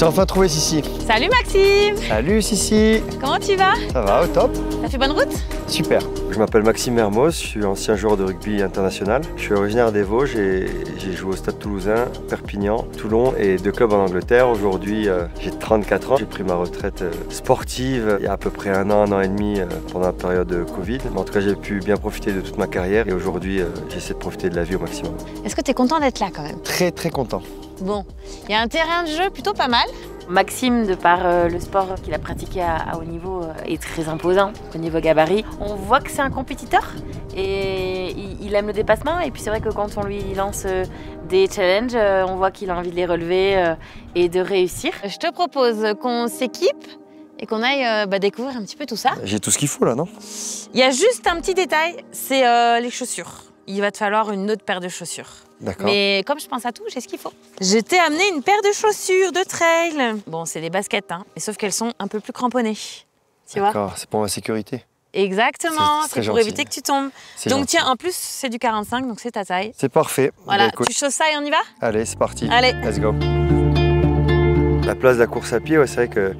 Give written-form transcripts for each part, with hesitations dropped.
enfin trouvé Sissi. Salut Maxime! Salut Sissi. Comment tu vas? Ça va, au top. T'as fait bonne route? Super. Je m'appelle Maxime Mermoz, je suis ancien joueur de rugby international. Je suis originaire des Vosges et j'ai joué au Stade Toulousain, Perpignan, Toulon et 2 clubs en Angleterre. Aujourd'hui, j'ai 34 ans. J'ai pris ma retraite sportive il y a à peu près un an et demi pendant la période de Covid. Mais en tout cas, j'ai pu bien profiter de toute ma carrière et aujourd'hui, j'essaie de profiter de la vie au maximum. Est-ce que t'es content d'être là quand même? Très très content. Bon, il y a un terrain de jeu plutôt pas mal. Maxime, de par le sport qu'il a pratiqué à haut niveau, est très imposant au niveau gabarit. On voit que c'est un compétiteur et il aime le dépassement. Et puis c'est vrai que quand on lui lance des challenges, on voit qu'il a envie de les relever et de réussir. Je te propose qu'on s'équipe et qu'on aille découvrir un petit peu tout ça. J'ai tout ce qu'il faut là, non? Il y a juste un petit détail, c'est les chaussures. Il va te falloir une autre paire de chaussures. D'accord. Mais comme je pense à tout, j'ai ce qu'il faut. Je t'ai amené une paire de chaussures de trail. Bon, c'est des baskets, hein, mais sauf qu'elles sont un peu plus cramponnées. Tu vois? D'accord, c'est pour ma sécurité. Exactement, C'est très pour gentil. éviter que tu tombes. C'est Donc gentil. tiens, en plus, c'est du 45, donc c'est ta taille. C'est parfait. Voilà, Bah, écoute. tu chausses ça et on y va? Allez, c'est parti. Allez. Let's go. La place de la course à pied, ouais, c'est vrai que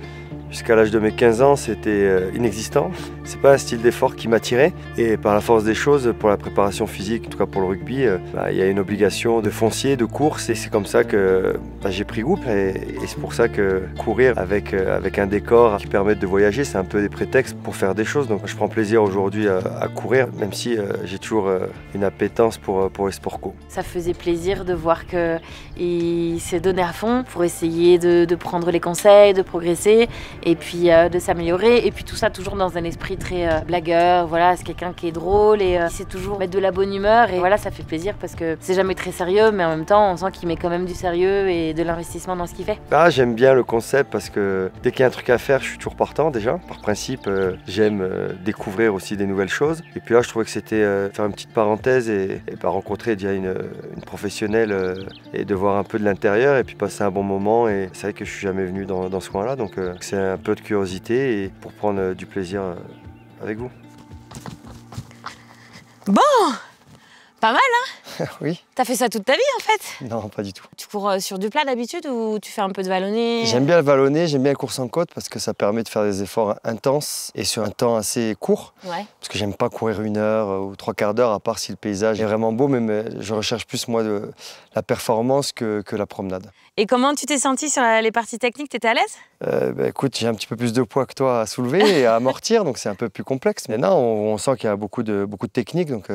jusqu'à l'âge de mes 15 ans, c'était inexistant. C'est pas un style d'effort qui m'attirait. Et par la force des choses, pour la préparation physique, en tout cas pour le rugby, il y a une obligation de foncier, de course. Et c'est comme ça que j'ai pris goût. Et c'est pour ça que courir avec un décor qui permet de voyager, c'est un peu des prétextes pour faire des choses. Donc je prends plaisir aujourd'hui à courir, même si j'ai toujours une appétence pour les sports co. Ça faisait plaisir de voir qu'il s'est donné à fond pour essayer de prendre les conseils, de progresser et puis de s'améliorer. Et puis tout ça toujours dans un esprit très blagueur. Voilà, c'est quelqu'un qui est drôle et qui sait toujours mettre de la bonne humeur. Et voilà, ça fait plaisir parce que c'est jamais très sérieux, mais en même temps, on sent qu'il met quand même du sérieux et de l'investissement dans ce qu'il fait. Ah, j'aime bien le concept parce que dès qu'il y a un truc à faire, je suis toujours partant déjà. Par principe, j'aime découvrir aussi des nouvelles choses. Et puis là, je trouvais que c'était faire une petite parenthèse et rencontrer déjà une professionnelle et de voir un peu de l'intérieur et puis passer un bon moment. Et c'est vrai que je suis jamais venu dans ce coin-là, donc c'est un peu de curiosité et pour prendre du plaisir avec vous. Bon, pas mal, hein? Oui? T'as fait ça toute ta vie, en fait? Non, pas du tout. Tu cours sur du plat d'habitude ou tu fais un peu de vallonné? J'aime bien le vallonné, j'aime bien la course en côte parce que ça permet de faire des efforts intenses et sur un temps assez court. Ouais. Parce que j'aime pas courir 1 heure ou 3/4 d'heure, à part si le paysage est vraiment beau, mais je recherche plus moi la performance que la promenade. Et comment tu t'es senti sur les parties techniques? T'étais à l'aise? Écoute, j'ai un petit peu plus de poids que toi à soulever et à amortir, donc c'est un peu plus complexe. Mais non, on sent qu'il y a beaucoup de technique, donc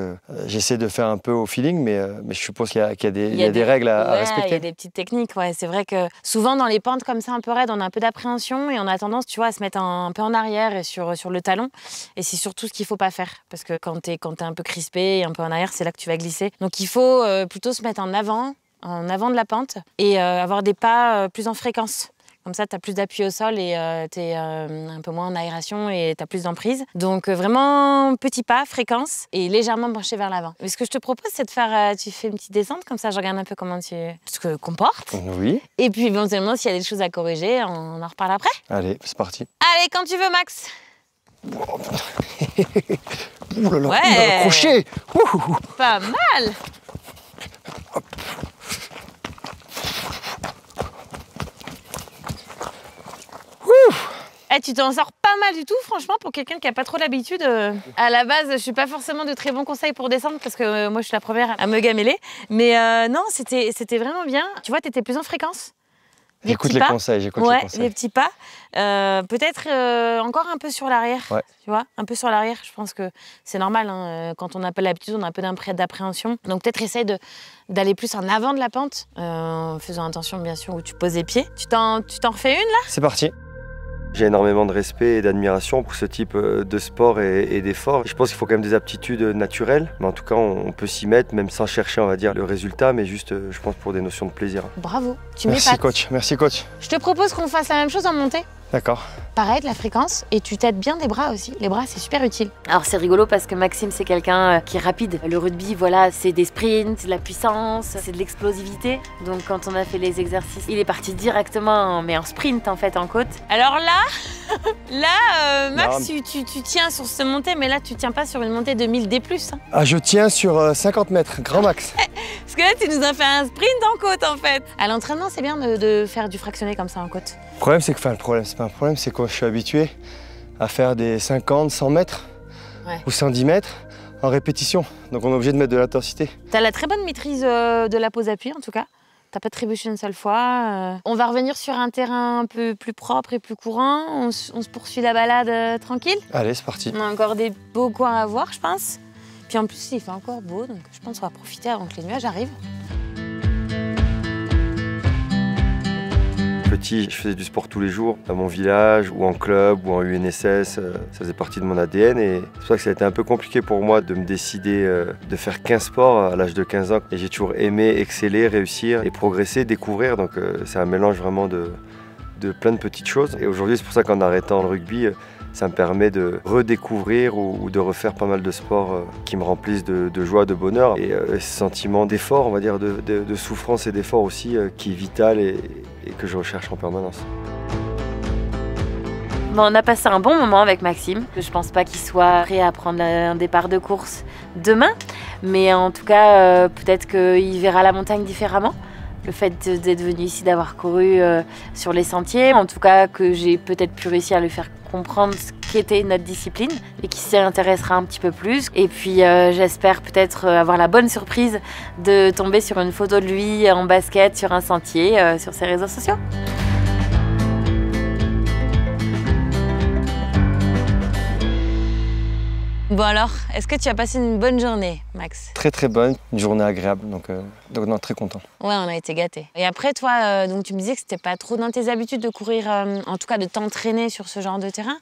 j'essaie de faire un peu au feeling, mais je suppose qu'il y a des règles à respecter. Il y a des petites techniques, ouais. C'est vrai que souvent dans les pentes comme ça un peu raides, on a un peu d'appréhension et on a tendance, tu vois, à se mettre un peu en arrière et sur le talon. Et c'est surtout ce qu'il faut pas faire, parce que quand t'es un peu crispé et un peu en arrière, c'est là que tu vas glisser. Donc il faut plutôt se mettre en avant de la pente et avoir des pas plus en fréquence. Comme ça, tu as plus d'appui au sol et tu es un peu moins en aération et tu as plus d'emprise. Donc vraiment, petit pas, fréquence et légèrement penché vers l'avant. Mais ce que je te propose, c'est de faire, tu fais une petite descente, comme ça je regarde un peu comment tu te comportes. Oui. Et puis éventuellement, s'il y a des choses à corriger, on en reparle après. Allez, c'est parti. Allez, quand tu veux, Max. Ouh là là, Ouais. ouh là là, crochet. Ouh. Pas mal. Eh, tu t'en sors pas mal du tout, franchement, pour quelqu'un qui a pas trop l'habitude. À la base, je suis pas forcément de très bons conseils pour descendre parce que moi, je suis la première à me gameler. Mais non, c'était vraiment bien. Tu vois, t'étais plus en fréquence. J'écoute les conseils, j'écoute les conseils. Des petits pas. Peut-être encore un peu sur l'arrière. Ouais. Tu vois, un peu sur l'arrière. Je pense que c'est normal. Hein, quand on n'a pas l'habitude, on a un peu d'appréhension. Donc peut-être essaye d'aller plus en avant de la pente, en faisant attention, bien sûr, où tu poses les pieds. Tu t'en refais une, là? C'est parti. J'ai énormément de respect et d'admiration pour ce type de sport et d'effort. Je pense qu'il faut quand même des aptitudes naturelles, mais en tout cas, on peut s'y mettre, même sans chercher, on va dire, le résultat, mais juste, je pense, pour des notions de plaisir. Bravo, tu m'épates. m'épates. Coach, merci coach. Je te propose qu'on fasse la même chose en montée. D'accord. Pareil, de la fréquence, et tu t'aides bien des bras aussi. Les bras, c'est super utile. Alors c'est rigolo parce que Maxime, c'est quelqu'un qui est rapide. Le rugby, voilà, c'est des sprints, c'est de la puissance, c'est de l'explosivité. Donc quand on a fait les exercices, il est parti directement, mais en sprint en fait, en côte. Alors là, Max, tu tiens sur cette montée, mais là, tu tiens pas sur une montée de 1000 D+. Hein. Ah, je tiens sur 50 mètres, grand max. Parce que là, tu nous as fait un sprint en côte, en fait. À l'entraînement, c'est bien de faire du fractionné comme ça en côte. Le problème, c'est que, enfin, le problème, c'est pas un problème, c'est que je suis habitué à faire des 50, 100 mètres ou 110 mètres en répétition. Donc, on est obligé de mettre de l'intensité. Tu as la très bonne maîtrise de la pose appui, en tout cas. T'as pas trébuché une seule fois. On va revenir sur un terrain un peu plus propre et plus courant. On se poursuit la balade tranquille. Allez, c'est parti. On a encore des beaux coins à voir, je pense. Puis en plus, il fait encore beau, donc je pense qu'on va profiter avant que les nuages arrivent. Petit, je faisais du sport tous les jours, dans mon village, ou en club, ou en UNSS. Ça faisait partie de mon ADN et c'est pour ça que ça a été un peu compliqué pour moi de me décider de faire qu'un sport à l'âge de 15 ans. Et j'ai toujours aimé exceller, réussir et progresser, découvrir. Donc c'est un mélange vraiment de plein de petites choses. Et aujourd'hui, c'est pour ça qu'en arrêtant le rugby, ça me permet de redécouvrir ou de refaire pas mal de sports qui me remplissent de joie, de bonheur. Et ce sentiment d'effort, on va dire, de souffrance et d'effort aussi, qui est vital et que je recherche en permanence. Bon, on a passé un bon moment avec Maxime. Je pense pas qu'il soit prêt à prendre un départ de course demain. Mais en tout cas, peut-être qu'il verra la montagne différemment. Le fait d'être venu ici, d'avoir couru sur les sentiers, en tout cas que j'ai peut-être pu réussir à lui faire comprendre ce qu'était notre discipline et qui s'y intéressera un petit peu plus. Et puis j'espère peut-être avoir la bonne surprise de tomber sur une photo de lui en basket sur un sentier sur ses réseaux sociaux. Bon alors, est-ce que tu as passé une bonne journée, Max? Très très bonne, une journée agréable, donc non, très content. Ouais, on a été gâtés. Et après, toi, donc tu me disais que c'était pas trop dans tes habitudes de courir, en tout cas de t'entraîner sur ce genre de terrain.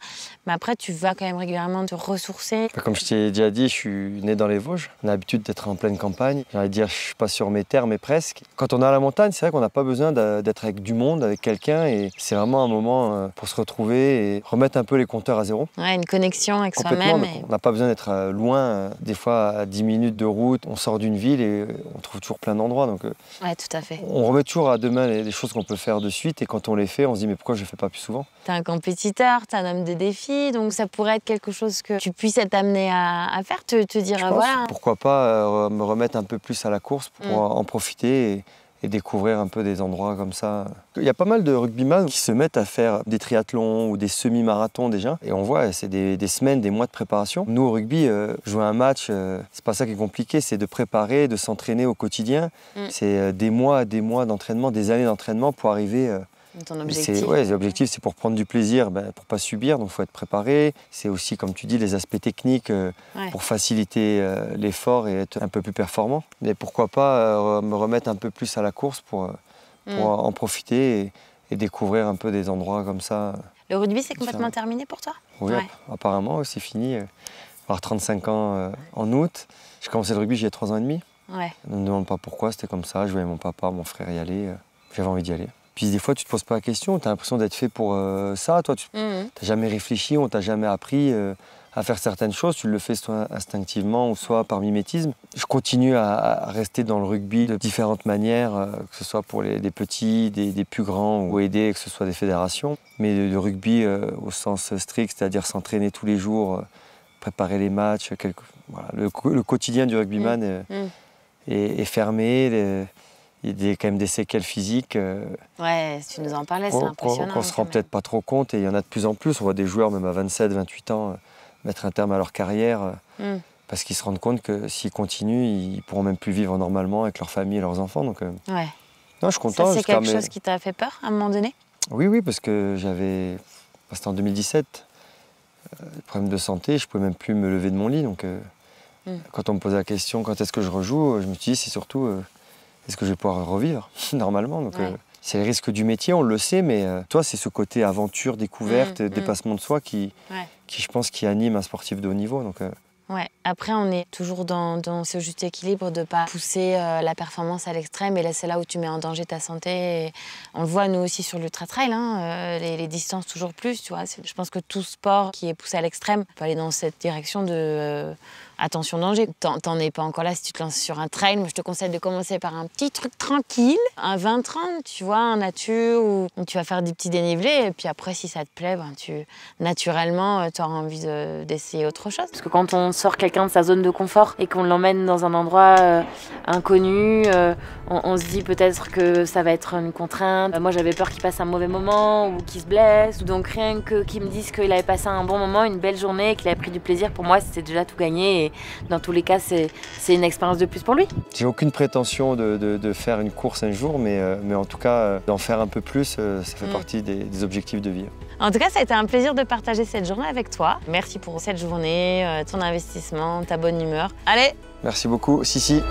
Mais après, tu vas quand même régulièrement te ressourcer. Comme je t'ai déjà dit, je suis né dans les Vosges. On a l'habitude d'être en pleine campagne. J'ai envie de dire, je suis pas sur mes terres, mais presque. Quand on est à la montagne, c'est vrai qu'on n'a pas besoin d'être avec du monde, avec quelqu'un. Et c'est vraiment un moment pour se retrouver et remettre un peu les compteurs à zéro. Ouais, une connexion avec soi-même. On n'a pas besoin d'être loin. Des fois, à 10 minutes de route, on sort d'une ville et on trouve toujours plein d'endroits. Donc, ouais, tout à fait. On remet toujours à demain les choses qu'on peut faire de suite. Et quand on les fait, on se dit, mais pourquoi je ne les fais pas plus souvent? T'es un compétiteur, t'es un homme de défi, donc ça pourrait être quelque chose que tu puisses être amené à faire, te dire, voilà. Pourquoi pas me remettre un peu plus à la course pour en profiter et découvrir un peu des endroits comme ça. Il y a pas mal de rugbyman qui se mettent à faire des triathlons ou des semi-marathons déjà. Et on voit, c'est des semaines, des mois de préparation. Nous, au rugby, jouer un match, c'est pas ça qui est compliqué, c'est de préparer, de s'entraîner au quotidien. C'est des mois d'entraînement, des années d'entraînement pour arriver... Ton objectif. L'objectif, c'est pour prendre du plaisir, pour pas subir, donc il faut être préparé. C'est aussi, comme tu dis, les aspects techniques pour faciliter l'effort et être un peu plus performant. Mais pourquoi pas me remettre un peu plus à la course pour en profiter et découvrir un peu des endroits comme ça. Le rugby, c'est complètement terminé pour toi? Oui, apparemment, c'est fini. Je vais avoir 35 ans en août. J'ai commencé le rugby, j'y ai 3 ans et demi. Ouais. On ne me demande pas pourquoi, c'était comme ça. Je voyais mon papa, mon frère y aller. J'avais envie d'y aller. Puis des fois, tu te poses pas la question, tu as l'impression d'être fait pour ça. Toi, tu n'as jamais réfléchi, on t'a jamais appris à faire certaines choses. Tu le fais soit instinctivement ou soit par mimétisme. Je continue à rester dans le rugby de différentes manières, que ce soit pour des petits, des plus grands ou aider, que ce soit des fédérations. Mais le rugby au sens strict, c'est-à-dire s'entraîner tous les jours, préparer les matchs. Voilà, le quotidien du rugbyman est fermé. Il y a quand même des séquelles physiques. Ouais, si tu nous en parlais, c'est impressionnant. Qu'on ne se rend peut-être pas trop compte, et il y en a de plus en plus. On voit des joueurs, même à 27, 28 ans, mettre un terme à leur carrière parce qu'ils se rendent compte que s'ils continuent, ils ne pourront même plus vivre normalement avec leur famille et leurs enfants. Donc, non, je suis content. Ça, c'est quelque chose qui t'a fait peur à un moment donné? Oui, parce que c'était en 2017, problème de santé, je ne pouvais même plus me lever de mon lit. Donc, quand on me posait la question, quand est-ce que je rejoue, je me suis dit, c'est surtout... est-ce que je vais pouvoir revivre normalement? Donc, c'est le risque du métier, on le sait, mais toi, c'est ce côté aventure, découverte, dépassement de soi qui, je pense, qui anime un sportif de haut niveau. Donc, ouais. Après, on est toujours dans ce juste équilibre de ne pas pousser la performance à l'extrême, et là, c'est là où tu mets en danger ta santé. Et on le voit, nous aussi, sur l'ultra-trail, les distances toujours plus, tu vois. Je pense que tout sport qui est poussé à l'extrême peut aller dans cette direction de... attention danger. T'en es pas encore là si tu te lances sur un trail. Moi, je te conseille de commencer par un petit truc tranquille, un 20-30, tu vois, en nature, où tu vas faire des petits dénivelés. Et puis après, si ça te plaît, naturellement, tu auras envie d'essayer autre chose. Parce que quand on sort quelqu'un de sa zone de confort et qu'on l'emmène dans un endroit inconnu. On se dit peut-être que ça va être une contrainte. Moi, j'avais peur qu'il passe un mauvais moment ou qu'il se blesse. Donc rien que qu'il me dise qu'il avait passé un bon moment, une belle journée, qu'il avait pris du plaisir, pour moi, c'était déjà tout gagné. Et dans tous les cas, c'est une expérience de plus pour lui. J'ai aucune prétention de faire une course un jour, mais en tout cas, d'en faire un peu plus, ça fait partie des objectifs de vie. En tout cas, ça a été un plaisir de partager cette journée avec toi. Merci pour cette journée, ton investissement, ta bonne humeur. Allez! Merci beaucoup, Sissi.